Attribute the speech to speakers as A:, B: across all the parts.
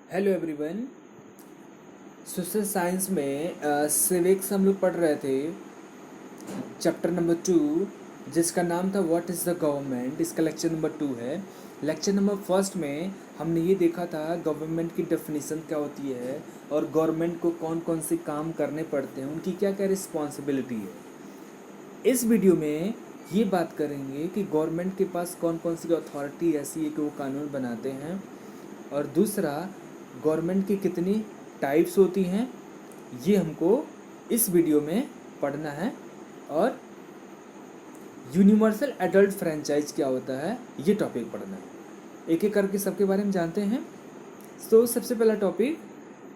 A: Hello everyone. Social science में civics हम लोग पढ़ रहे थे, चैप्टर नंबर 2, जिसका नाम था व्हाट इज़ द गवर्नमेंट। इसका लेक्चर नंबर 2 है। लेक्चर नंबर फर्स्ट में हमने ये देखा था गवर्नमेंट की डेफिनेशन क्या होती है और गवर्नमेंट को कौन कौन से काम करने पड़ते हैं, उनकी क्या क्या रिस्पॉन्सिबिलिटी है। इस वीडियो में ये बात करेंगे कि गवर्नमेंट के पास कौन कौन सी अथॉरिटी ऐसी है कि वो कानून बनाते हैं, और दूसरा गवर्नमेंट की कितनी टाइप्स होती हैं, ये हमको इस वीडियो में पढ़ना है। और यूनिवर्सल एडल्ट फ्रेंचाइज क्या होता है, ये टॉपिक पढ़ना है। एक एक करके सबके बारे में जानते हैं। तो सबसे पहला टॉपिक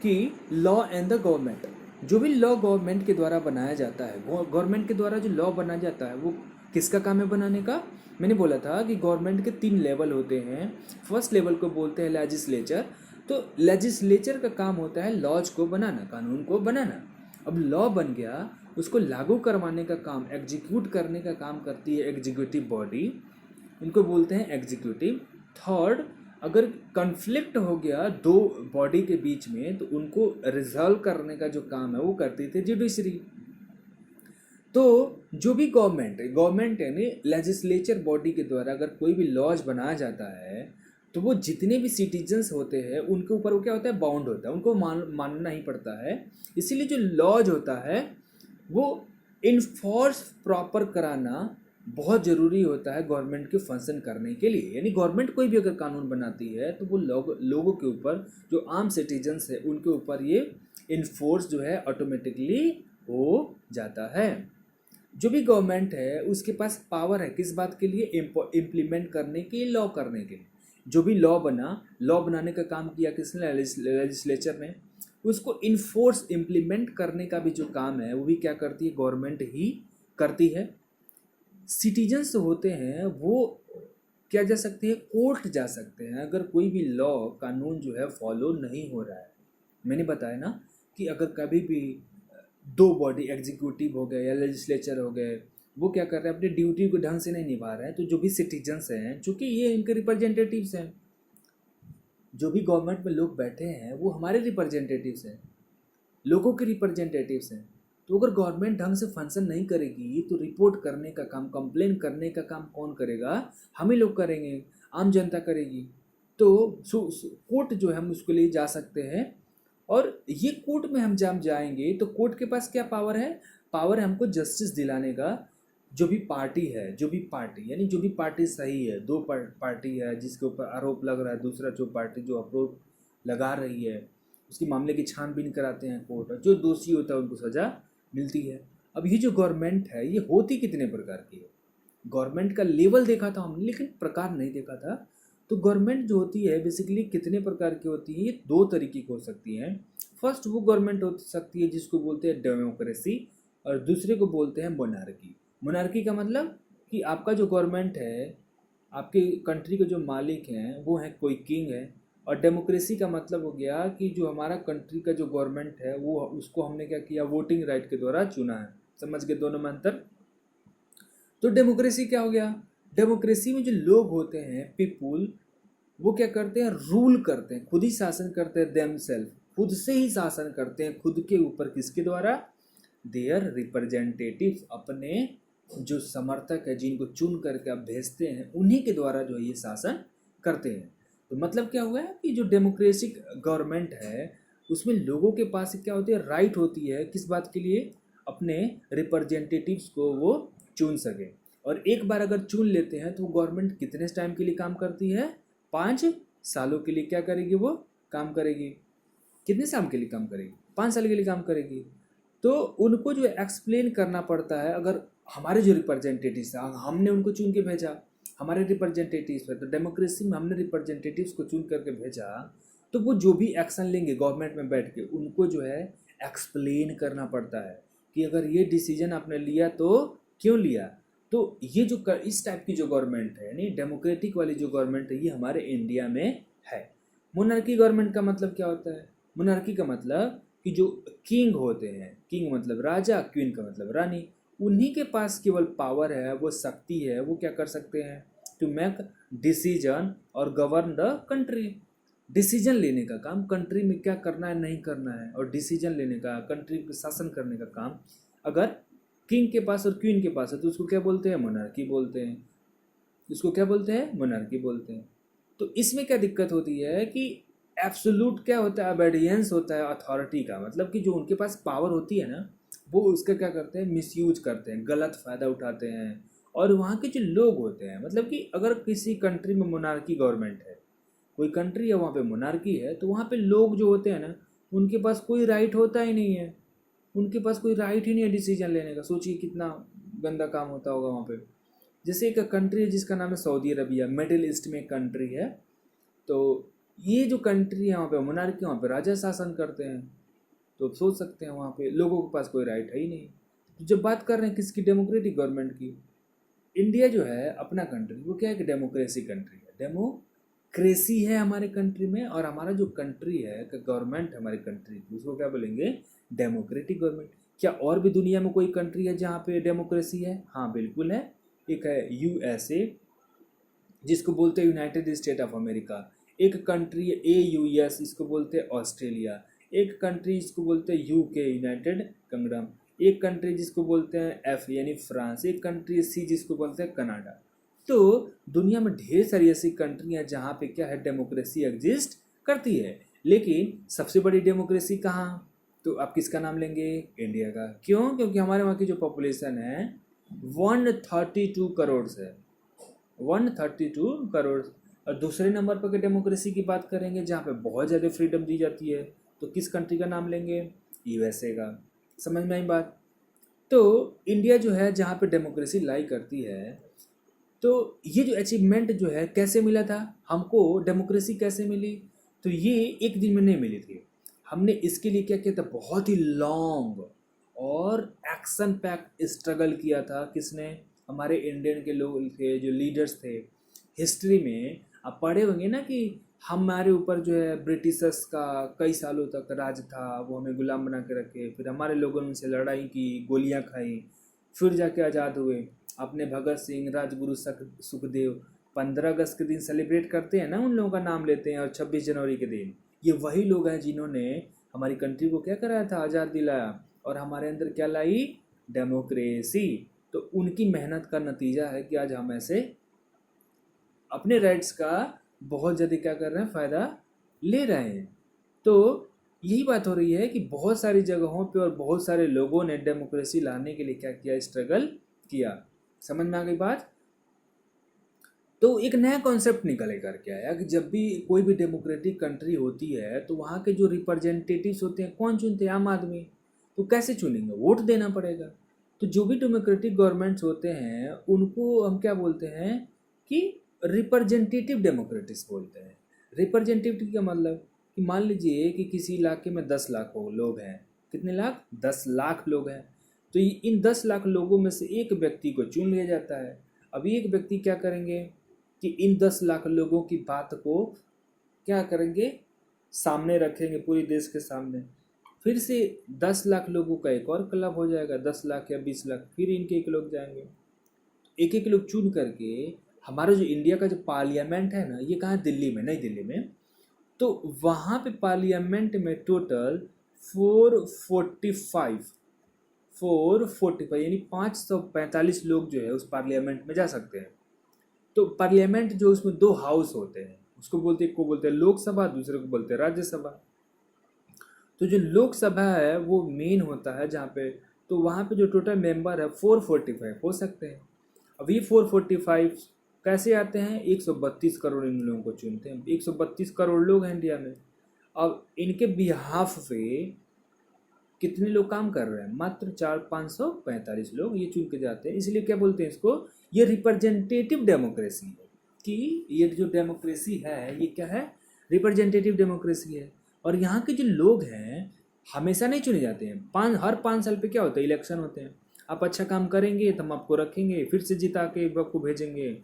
A: कि लॉ एंड द गवर्नमेंट। जो भी लॉ गवर्नमेंट के द्वारा बनाया जाता है, गवर्नमेंट के द्वारा जो लॉ बनाया जाता है वो किसका काम है बनाने का। मैंने बोला था कि गवर्नमेंट के 3 लेवल होते हैं। फर्स्ट लेवल को बोलते हैं लेजिस्लेचर। तो लेजिस्लेचर का काम होता है लॉज को बनाना, कानून को बनाना। अब लॉ बन गया, उसको लागू करवाने का काम, एग्जीक्यूट करने का काम करती है एग्जीक्यूटिव बॉडी, इनको बोलते हैं एग्जीक्यूटिव। थर्ड, अगर कन्फ्लिक्ट हो गया दो बॉडी के बीच में तो उनको रिजॉल्व करने का जो काम है वो करती थी जुडिशरी। तो जो भी गवर्नमेंट यानी लेजिस्लेचर बॉडी के द्वारा अगर कोई भी लॉज बनाया जाता है तो वो जितने भी सिटीजन्स होते हैं उनके ऊपर वो क्या होता है, बाउंड होता है, उनको मानना ही पड़ता है। इसीलिए जो लॉज होता है वो इन्फोर्स प्रॉपर कराना बहुत ज़रूरी होता है गवर्नमेंट के फंक्शन करने के लिए। यानी गवर्नमेंट कोई भी अगर कानून बनाती है तो वो लोगों के ऊपर, जो आम सिटीजन्स है उनके ऊपर ये इन्फोर्स जो है ऑटोमेटिकली हो जाता है। जो भी गवर्नमेंट है उसके पास पावर है किस बात के लिए, इम्प्लीमेंट करने के लिए, लॉ करने के लिए। जो भी लॉ बना, लॉ बनाने का काम किया किसने, लेजिस्लेचर ने। उसको इन्फोर्स इम्प्लीमेंट करने का भी जो काम है वो भी क्या करती है, गवर्नमेंट ही करती है। सिटीजन्स होते हैं वो क्या जा सकते हैं, कोर्ट जा सकते हैं अगर कोई भी लॉ कानून जो है फॉलो नहीं हो रहा है। मैंने बताया ना कि अगर कभी भी दो बॉडी, एग्जीक्यूटिव हो गए या लेजिस्लेचर हो गए, वो क्या कर रहे हैं, अपनी ड्यूटी को ढंग से नहीं निभा रहे हैं, तो जो भी सिटीजन्स हैं, चूँकि ये इनके रिप्रेजेंटेटिव्स हैं, जो भी गवर्नमेंट में लोग बैठे हैं वो हमारे रिप्रेजेंटेटिव्स हैं, लोगों के रिप्रेजेंटेटिव्स हैं। तो अगर गवर्नमेंट ढंग से फंक्शन नहीं करेगी तो रिपोर्ट करने का काम, कंप्लेन करने का काम कौन करेगा, हम ही लोग करेंगे, आम जनता करेगी। तो कोर्ट जो है हम उसके लिए जा सकते हैं, और ये कोर्ट में हम जब जाएंगे तो कोर्ट के पास क्या पावर है, पावर है हमको जस्टिस दिलाने का। जो भी पार्टी है, जो भी पार्टी यानी जो भी पार्टी सही है, दो पार्टी है जिसके ऊपर आरोप लग रहा है, दूसरा जो पार्टी जो आरोप लगा रही है उसकी मामले की छानबीन कराते हैं कोर्ट, जो दोषी होता है उनको सज़ा मिलती है। अब ये जो गवर्नमेंट है ये होती कितने प्रकार की है, गवर्नमेंट का लेवल देखा था हमने लेकिन प्रकार नहीं देखा था। तो गवर्नमेंट जो होती है बेसिकली कितने प्रकार की होती है, ये 2 तरीके की हो सकती हैं। फर्स्ट वो गवर्नमेंट हो सकती है जिसको बोलते हैं डेमोक्रेसी, और दूसरे को बोलते हैं मोनार्की। मोनार्की का मतलब कि आपका जो गवर्नमेंट है, आपके कंट्री के जो मालिक हैं वो हैं, कोई किंग है। और डेमोक्रेसी का मतलब हो गया कि जो हमारा कंट्री का जो गवर्नमेंट है वो, उसको हमने क्या किया, वोटिंग राइट के द्वारा चुना है। समझ गए दोनों में अंतर। तो डेमोक्रेसी क्या हो गया, डेमोक्रेसी में जो लोग होते हैं, पीपुल, वो क्या करते हैं, रूल करते हैं, खुद ही शासन करते हैं, देमसेल्फ, खुद से ही शासन करते हैं, खुद के ऊपर, किसके द्वारा, देयर रिप्रेजेंटेटिव्स, अपने जो समर्थक है जिनको चुन करके आप भेजते हैं उन्हीं के द्वारा जो ये शासन करते हैं। तो मतलब क्या हुआ है कि जो डेमोक्रेटिक गवर्नमेंट है उसमें लोगों के पास क्या होती है, राइट होती है, किस बात के लिए, अपने रिप्रेजेंटेटिव्स को वो चुन सके। और एक बार अगर चुन लेते हैं तो गवर्नमेंट कितने टाइम के लिए काम करती है, 5 सालों के लिए क्या करेगी, वो काम करेगी। कितने साल के लिए काम करेगी, 5 साल के लिए काम करेगी। तो उनको जो एक्सप्लेन करना पड़ता है, अगर हमारे जो रिप्रेजेंटेटिव्स हैं हमने उनको चुन के भेजा, हमारे रिप्रेजेंटेटिव्स है, तो डेमोक्रेसी में हमने रिप्रेजेंटेटिव्स को चुन करके भेजा, तो वो जो भी एक्शन लेंगे गवर्नमेंट में बैठ के उनको जो है एक्सप्लेन करना पड़ता है कि अगर ये डिसीजन आपने लिया तो क्यों लिया। तो ये जो इस टाइप की जो गवर्नमेंट है यानी डेमोक्रेटिक वाली जो गवर्नमेंट है ये हमारे इंडिया में है। मोनार्की गवर्नमेंट का मतलब क्या होता है, मोनार्की का मतलब कि जो किंग होते हैं, किंग मतलब राजा, क्वीन का मतलब रानी, उन्हीं के पास केवल पावर है, वो शक्ति है, वो क्या कर सकते हैं, टू मेक डिसीजन और गवर्न द कंट्री। डिसीजन लेने का काम, कंट्री में क्या करना है नहीं करना है, और डिसीजन लेने का, कंट्री पे शासन करने का काम अगर किंग के पास और क्वीन के पास है तो उसको क्या बोलते हैं? मोनार्की बोलते हैं। उसको क्या बोलते हैं? मोनार्की बोलते हैं। तो इसमें क्या दिक्कत होती है कि एब्सोल्यूट क्या होता है? ओबेडियंस होता है अथॉरिटी का, मतलब कि जो उनके पास पावर होती है ना, वो उसका क्या करते हैं? मिसयूज करते हैं, गलत फ़ायदा उठाते हैं। और वहाँ के जो लोग होते हैं, मतलब कि अगर किसी कंट्री में मोनार्की गवर्नमेंट है, कोई कंट्री है वहाँ पे मोनार्की है, तो वहाँ पे लोग जो होते हैं ना, उनके पास कोई राइट होता ही नहीं है। उनके पास कोई राइट ही नहीं है डिसीजन लेने का। सोचिए कितना गंदा काम होता होगा वहाँ पे। जैसे एक कंट्री है जिसका नाम है सऊदी अरबिया, मिडिल ईस्ट में एक कंट्री है। तो ये जो कंट्री है वहाँ पे मोनार्की, वहाँ पे राजा शासन करते हैं। तो आप सोच सकते हैं वहाँ पे लोगों के पास कोई राइट है ही नहीं। तो जब बात कर रहे हैं किसकी? डेमोक्रेटिक गवर्नमेंट की। इंडिया जो है अपना कंट्री, वो क्या है कि डेमोक्रेसी कंट्री है। डेमोक्रेसी है हमारे कंट्री में, और हमारा जो कंट्री है गवर्नमेंट हमारे कंट्री की, उसको क्या बोलेंगे? Democratic government. क्या और भी दुनिया में कोई कंट्री है जहाँ पे डेमोक्रेसी है? हाँ बिल्कुल है। एक है यूएसए, जिसको बोलते हैं यूनाइटेड स्टेट ऑफ अमेरिका। एक कंट्री है AUS, इसको बोलते हैं ऑस्ट्रेलिया। एक कंट्री इसको बोलते हैं UK, यूनाइटेड किंगडम। एक कंट्री जिसको बोलते हैं F यानी फ्रांस। एक कंट्री C जिसको बोलते हैं कनाडा। तो दुनिया में ढेर सारी ऐसी कंट्री हैं जहाँ पे क्या है? डेमोक्रेसी एग्जिस्ट करती है। लेकिन सबसे बड़ी डेमोक्रेसी कहाँ? तो आप किसका नाम लेंगे? इंडिया का। क्यों? क्योंकि हमारे वहाँ की जो पॉपुलेशन है 132 करोड़ है। 132 करोड़। और दूसरे नंबर पर डेमोक्रेसी की बात करेंगे जहाँ पे बहुत ज़्यादा फ्रीडम दी जाती है, तो किस कंट्री का नाम लेंगे? USA का। समझ में आई बात? तो इंडिया जो है जहाँ पे डेमोक्रेसी लाई करती है, तो ये जो अचीवमेंट जो है कैसे मिला था हमको? डेमोक्रेसी कैसे मिली? तो ये एक दिन में नहीं मिली थी। हमने इसके लिए क्या किया था? बहुत ही लॉन्ग और एक्शन पैक्ड स्ट्रगल किया था। किसने? हमारे इंडियन के लोग थे, जो लीडर्स थे। हिस्ट्री में आप पढ़े होंगे ना कि हमारे ऊपर जो है ब्रिटिशर्स का कई सालों तक राज था, वो हमें गुलाम बना के रखे, फिर हमारे लोगों ने उनसे लड़ाई की, गोलियां खाई, फिर जाके आज़ाद हुए। अपने भगत सिंह, राजगुरु सुखदेव 15 अगस्त के दिन सेलिब्रेट करते हैं ना, उन लोगों का नाम लेते हैं, और 26 जनवरी के दिन। ये वही लोग हैं जिन्होंने हमारी कंट्री को क्या कराया था? आज़ाद दिलाया। और हमारे अंदर क्या लाई? डेमोक्रेसी। तो उनकी मेहनत का नतीजा है कि आज हम ऐसे अपने राइट्स का बहुत ज़्यादा क्या कर रहे हैं? फ़ायदा ले रहे हैं। तो यही बात हो रही है कि बहुत सारी जगहों पे और बहुत सारे लोगों ने डेमोक्रेसी लाने के लिए क्या किया? स्ट्रगल किया। समझ में आ गई बात? तो एक नया कॉन्सेप्ट निकले करके आया कि जब भी कोई भी डेमोक्रेटिक कंट्री होती है तो वहाँ के जो रिप्रेजेंटेटिव्स होते हैं, कौन चुनते हैं? आम आदमी। तो कैसे चुनेंगे? वोट देना पड़ेगा। तो जो भी डेमोक्रेटिक गवर्नमेंट्स होते हैं उनको हम क्या बोलते हैं? कि रिप्रेजेंटेटिव डेमोक्रेटिक्स बोलते हैं। रिप्रेजेंटेटिव का मतलब कि मान लीजिए कि किसी इलाके में 10 लाख लोग हैं। कितने लाख? 10 लाख लोग हैं। तो इन 10 लाख लोगों में से एक व्यक्ति को चुन लिया जाता है। अभी एक व्यक्ति क्या करेंगे कि इन 10 लाख लोगों की बात को क्या करेंगे? सामने रखेंगे पूरी देश के सामने। फिर से 10 लाख लोगों का एक और क्लब हो जाएगा, 10 लाख या 20 लाख, फिर इनके एक लोग जाएंगे। एक एक लोग चुन करके हमारा जो इंडिया का जो पार्लियामेंट है ना, ये कहाँ? दिल्ली में, नई दिल्ली में। तो वहाँ पे पार्लियामेंट में टोटल 445 यानी 545 लोग जो है उस पार्लियामेंट में जा सकते हैं। तो पार्लियामेंट जो उसमें 2 हाउस होते हैं, उसको बोलते हैं, को बोलते हैं लोकसभा, दूसरे को बोलते हैं राज्यसभा। तो जो लोकसभा है वो मेन होता है जहाँ पे, तो वहाँ पे जो टोटल मेंबर है 445 हो सकते हैं। अब ये 445 कैसे आते हैं? 132 करोड़ इन लोगों को चुनते हैं। 132 करोड़ लोग हैं इंडिया में। अब इनके बिहाफ पे कितने लोग काम कर रहे हैं? मात्र 545 लोग ये चुन के जाते हैं। इसलिए क्या बोलते हैं इसको? ये रिप्रेजेंटेटिव डेमोक्रेसी है। कि ये जो डेमोक्रेसी है ये क्या है? रिप्रेजेंटेटिव डेमोक्रेसी है। और यहाँ के जो लोग हैं हमेशा नहीं चुने जाते हैं। हर 5 साल पे क्या होता है? इलेक्शन होते हैं। आप अच्छा काम करेंगे तो हम आपको रखेंगे, फिर से जिता के आपको भेजेंगे।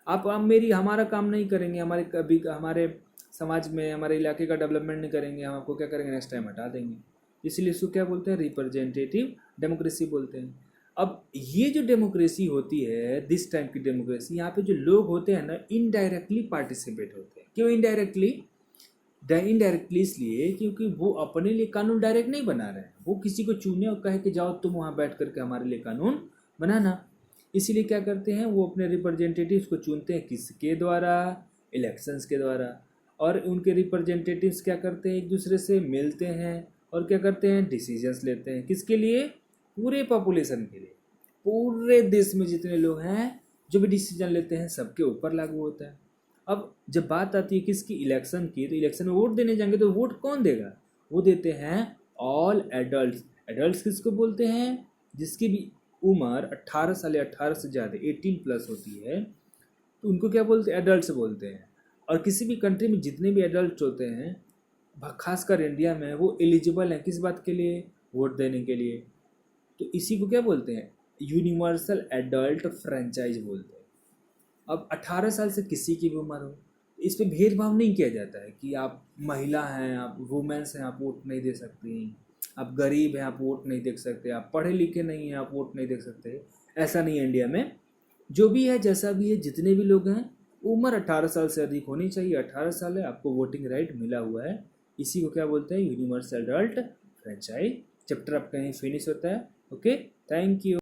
A: आप हमारा काम नहीं करेंगे, हमारे समाज में, हमारे इलाके का डेवलपमेंट नहीं करेंगे, हम आपको क्या करेंगे? नेक्स्ट टाइम हटा देंगे। इसलिए इसको क्या बोलते हैं? रिप्रेजेंटेटिव डेमोक्रेसी बोलते हैं। अब ये जो डेमोक्रेसी होती है, दिस टाइप की डेमोक्रेसी, यहाँ पे जो लोग होते हैं ना, इनडायरेक्टली पार्टिसिपेट होते हैं। क्यों इनडायरेक्टली? इनडायरेक्टली इसलिए क्योंकि वो अपने लिए कानून डायरेक्ट नहीं बना रहे हैं, वो किसी को चुने और कहे कि जाओ तुम वहाँ बैठ करके हमारे लिए कानून बनाना। इसीलिए क्या करते हैं, वो अपने रिप्रेजेंटेटिव्स को चुनते हैं किसके द्वारा, इलेक्शंस के द्वारा। और उनके रिप्रेजेंटेटिव्स क्या करते हैं, एक दूसरे से मिलते हैं और क्या करते हैं, डिसीजंस लेते हैं। किसके लिए, पूरे पॉपुलेशन के लिए, पूरे देश में जितने लोग हैं जो भी डिसीजन लेते हैं सबके ऊपर लागू होता है। अब जब बात आती है किसकी, इलेक्शन की, तो इलेक्शन में वोट देने जाएंगे तो वोट कौन देगा, वो देते हैं ऑल एडल्ट। एडल्ट किसको बोलते हैं, जिसकी भी उम्र 18 साल या 18 से ज़्यादा 18+ होती है तो उनको क्या बोलते हैं, एडल्ट बोलते हैं। और किसी भी कंट्री में जितने भी एडल्ट होते हैं, खासकर इंडिया में, वो एलिजिबल हैं किस बात के लिए, वोट देने के लिए। तो इसी को क्या बोलते हैं, यूनिवर्सल एडल्ट फ्रेंचाइज बोलते हैं। अब 18 साल से किसी की भी उम्र हो, इस पे भेदभाव नहीं किया जाता है कि आप महिला हैं, आप वुमेन्स हैं, आप वोट नहीं दे सकती, आप गरीब हैं, आप वोट नहीं दे सकते, आप पढ़े लिखे नहीं हैं, आप वोट नहीं दे सकते। ऐसा नहीं है इंडिया में। जो भी है, जैसा भी है, जितने भी लोग हैं, उम्र 18 साल से अधिक होनी चाहिए। 18 साल है, आपको वोटिंग राइट मिला हुआ है। इसी को क्या बोलते हैं, यूनिवर्सल एडल्ट फ्रेंचाइज। चैप्टर आपका यहीं फिनिश होता है। Okay, thank you.